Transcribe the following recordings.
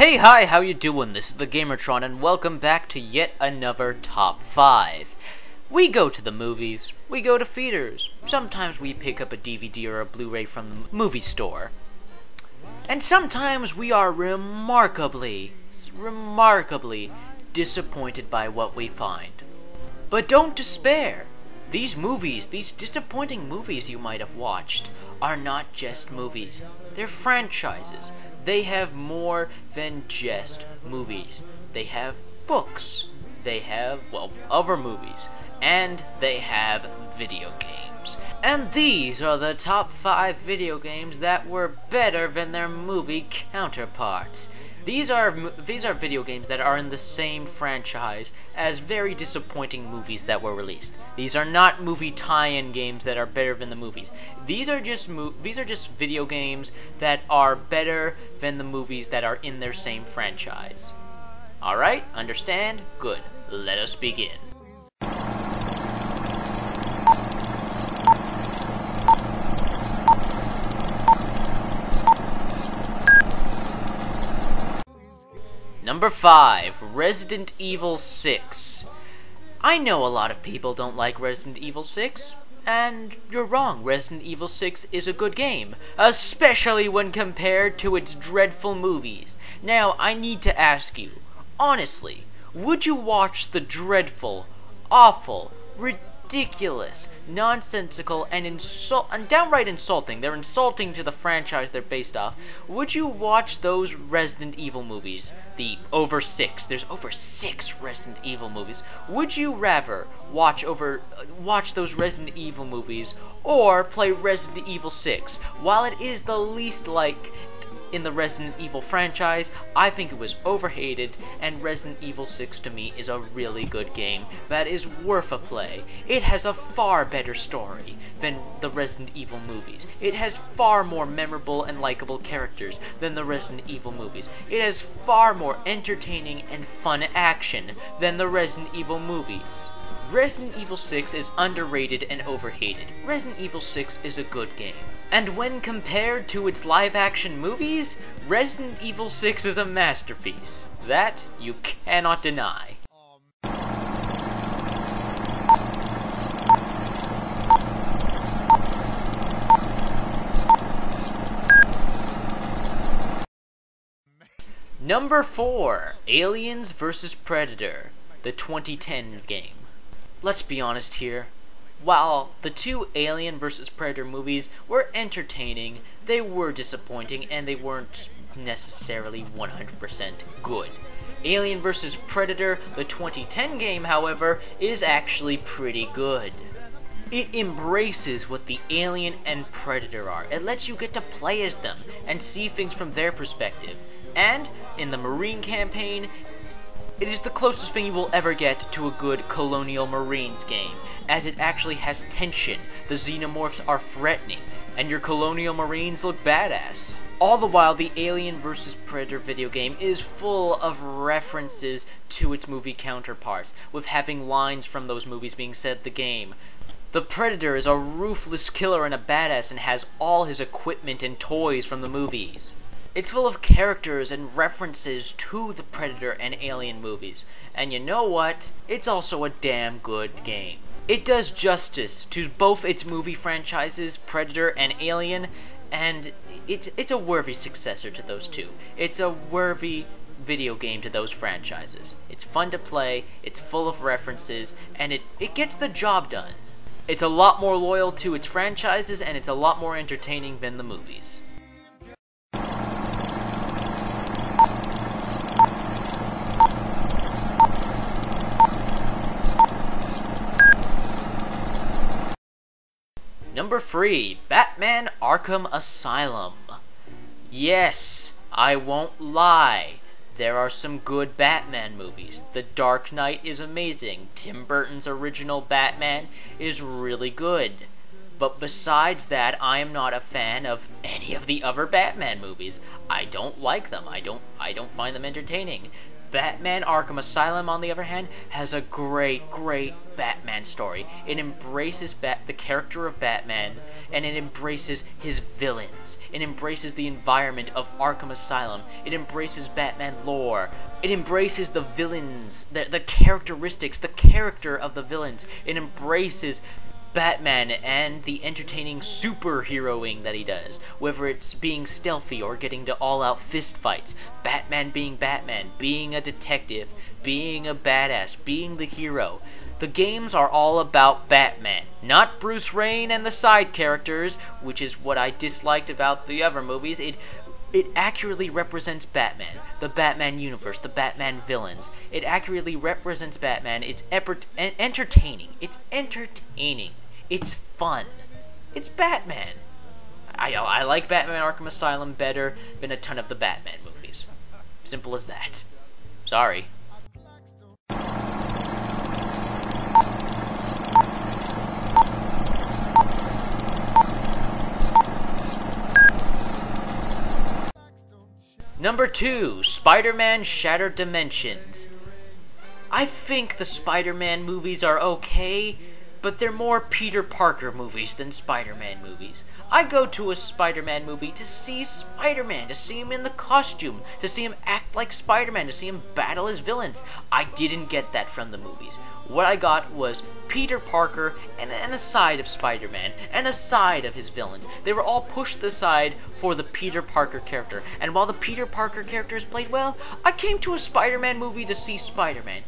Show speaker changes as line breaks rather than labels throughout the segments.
Hey, hi, how you doing? This is the Gamertron, and welcome back to yet another Top 5. We go to the movies, we go to theaters, sometimes we pick up a DVD or a Blu-ray from the movie store. And sometimes we are remarkably disappointed by what we find. But don't despair. These movies, these disappointing movies you might have watched, are not just movies. They're franchises. They have more than just movies. They have books. They have, well, other movies. And they have video games. And these are the top 5 video games that were better than their movie counterparts. These are video games that are in the same franchise as very disappointing movies that were released. These are not movie tie-in games that are better than the movies. These are just video games that are better than the movies that are in their same franchise. Alright, understand? Good. Let us begin. Number 5, Resident Evil 6. I know a lot of people don't like Resident Evil 6, and you're wrong. Resident Evil 6 is a good game, especially when compared to its dreadful movies. Now, I need to ask you, honestly, would you watch the dreadful, awful, ridiculous, nonsensical, and downright insulting, they're insulting to the franchise they're based off, would you watch those Resident Evil movies? There's over 6 Resident Evil movies. Would you rather watch those Resident Evil movies or play Resident Evil 6? While it is the least liked in the Resident Evil franchise, I think it was overhated, and Resident Evil 6 to me is a really good game that is worth a play. It has a far better story than the Resident Evil movies. It has far more memorable and likable characters than the Resident Evil movies. It has far more entertaining and fun action than the Resident Evil movies. Resident Evil 6 is underrated and overhated. Resident Evil 6 is a good game. And when compared to its live-action movies, Resident Evil 6 is a masterpiece. That you cannot deny. Number 4, Aliens vs. Predator, the 2010 game. Let's be honest here. While the two Alien vs. Predator movies were entertaining, they were disappointing, and they weren't necessarily 100% good. Alien vs. Predator, the 2010 game, however, is actually pretty good. It embraces what the Alien and Predator are. It lets you get to play as them and see things from their perspective. And in the Marine campaign, it is the closest thing you will ever get to a good Colonial Marines game, as it actually has tension, the xenomorphs are threatening, and your Colonial Marines look badass. All the while, the Alien vs. Predator video game is full of references to its movie counterparts, with having lines from those movies being said in the game. The Predator is a ruthless killer and a badass and has all his equipment and toys from the movies. It's full of characters and references to the Predator and Alien movies. And you know what? It's also a damn good game. It does justice to both its movie franchises, Predator and Alien, and it's a worthy successor to those two. It's a worthy video game to those franchises. It's fun to play, it's full of references, and it gets the job done. It's a lot more loyal to its franchises, and it's a lot more entertaining than the movies. Number 3, Batman Arkham Asylum. Yes, I won't lie. There are some good Batman movies. The Dark Knight is amazing. Tim Burton's original Batman is really good. But besides that, I am not a fan of any of the other Batman movies. I don't like them. I don't find them entertaining. Batman Arkham Asylum, on the other hand, has a great Batman story. It embraces the character of Batman, and it embraces his villains. It embraces the environment of Arkham Asylum. It embraces Batman lore. It embraces the villains, the characteristics, the character of the villains. It embraces Batman and the entertaining superheroing that he does, whether it's being stealthy or getting to all-out fist fights, Batman, being a detective, being a badass, being the hero. The games are all about Batman, not Bruce Wayne and the side characters, which is what I disliked about the other movies. It accurately represents Batman, the Batman universe, the Batman villains. It accurately represents Batman. It's entertaining. It's entertaining. It's fun. It's Batman. I like Batman Arkham Asylum better than a ton of the Batman movies. Simple as that. Sorry. Number 2, Spider-Man Shattered Dimensions. I think the Spider-Man movies are okay, but they're more Peter Parker movies than Spider-Man movies. I go to a Spider-Man movie to see Spider-Man, to see him in the costume, to see him act like Spider-Man, to see him battle his villains. I didn't get that from the movies. What I got was Peter Parker and a side of Spider-Man and a side of his villains. They were all pushed aside for the Peter Parker character. And while the Peter Parker character is played well, I came to a Spider-Man movie to see Spider-Man.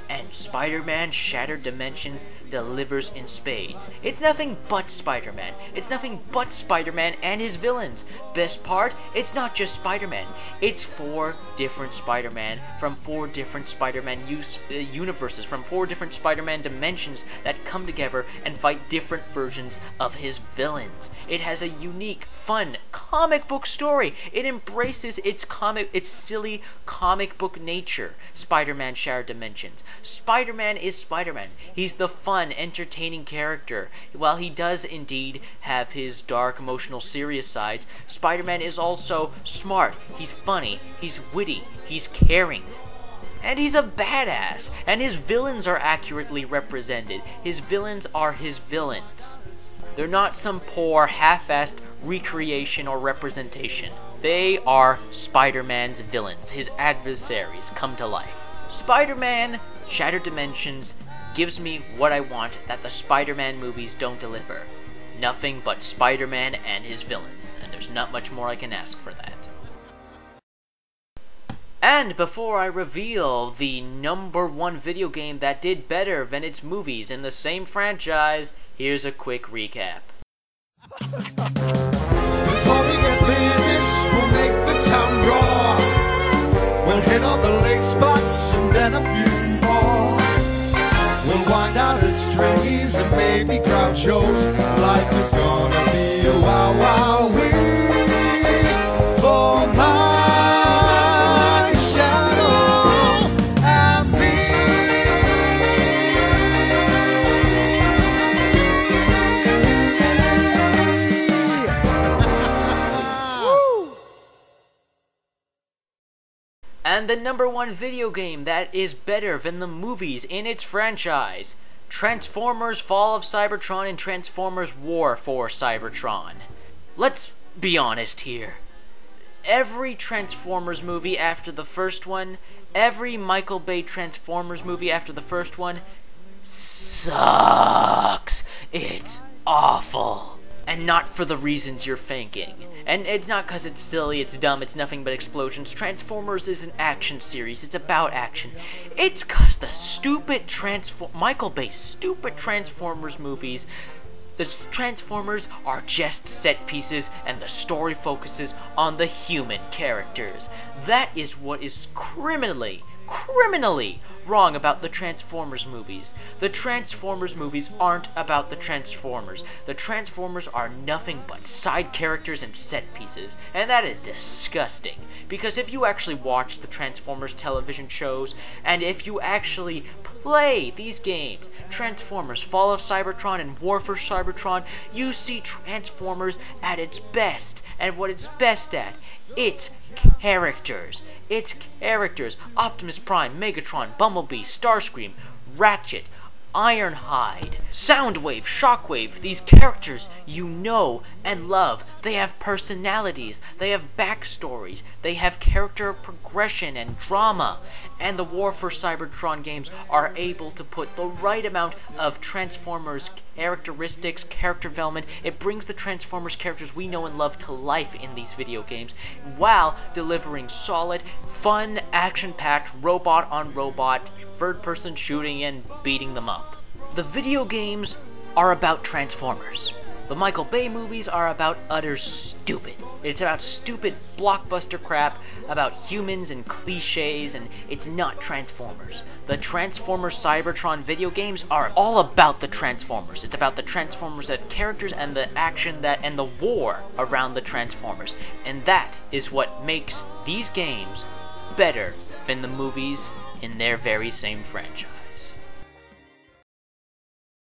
And Spider-Man Shattered Dimensions delivers in spades. It's nothing but Spider-Man. It's nothing but Spider-Man and his villains. Best part, it's not just Spider-Man. It's 4 different Spider-Man from 4 different Spider-Man universes, from 4 different Spider-Man dimensions that come together and fight different versions of his villains. It has a unique, fun comic book story. It embraces its silly comic book nature. Spider-Man Shattered Dimensions. Spider-Man is Spider-Man. He's the fun, entertaining character. While he does indeed have his dark, emotional, serious sides, Spider-Man is also smart. He's funny. He's witty. He's caring. And he's a badass. And his villains are accurately represented. His villains are his villains. They're not some poor, half-assed recreation or representation. They are Spider-Man's villains, his adversaries, come to life. Spider-Man Shattered Dimensions gives me what I want that the Spider-Man movies don't deliver. Nothing but Spider-Man and his villains, and there's not much more I can ask for that. And before I reveal the number 1 video game that did better than its movies in the same franchise, here's a quick recap.
Before we get finished, we'll make the town roar. We'll hit all the lace spots and then a few more. We'll wind out at strays and maybe crowd shows. Life is gonna be a wow wow week for my shadow and me.
And the number 1 video game that is better than the movies in its franchise, Transformers Fall of Cybertron and Transformers War for Cybertron. Let's be honest here. Every Transformers movie after the first one, every Michael Bay Transformers movie after the first one, sucks. It's awful. And not for the reasons you're thinking. And it's not because it's silly, it's dumb, it's nothing but explosions. Transformers is an action series, it's about action. It's because the stupid Michael Bay's stupid Transformers movies, the Transformers are just set pieces and the story focuses on the human characters. That is what is criminally wrong about the Transformers movies. The Transformers movies aren't about the Transformers. The Transformers are nothing but side characters and set pieces, and that is disgusting. Because if you actually watch the Transformers television shows, and if you actually play these games, Transformers, Fall of Cybertron and War for Cybertron, you see Transformers at its best. And what it's best at, it's characters. It's characters. Optimus Prime, Megatron, Bumblebee, Starscream, Ratchet, Ironhide, Soundwave, Shockwave, these characters you know and love. They have personalities, they have backstories, they have character progression and drama, and the War for Cybertron games are able to put the right amount of Transformers characteristics, character development. It brings the Transformers characters we know and love to life in these video games, while delivering solid, fun, action-packed, robot-on-robot, third-person shooting and beating them up. The video games are about Transformers. The Michael Bay movies are about utter stupid. It's about stupid blockbuster crap about humans and cliches, and it's not Transformers. The Transformers Cybertron video games are all about the Transformers. It's about the Transformers as characters and the action and the war around the Transformers. And that is what makes these games better than the movies in their very same franchise.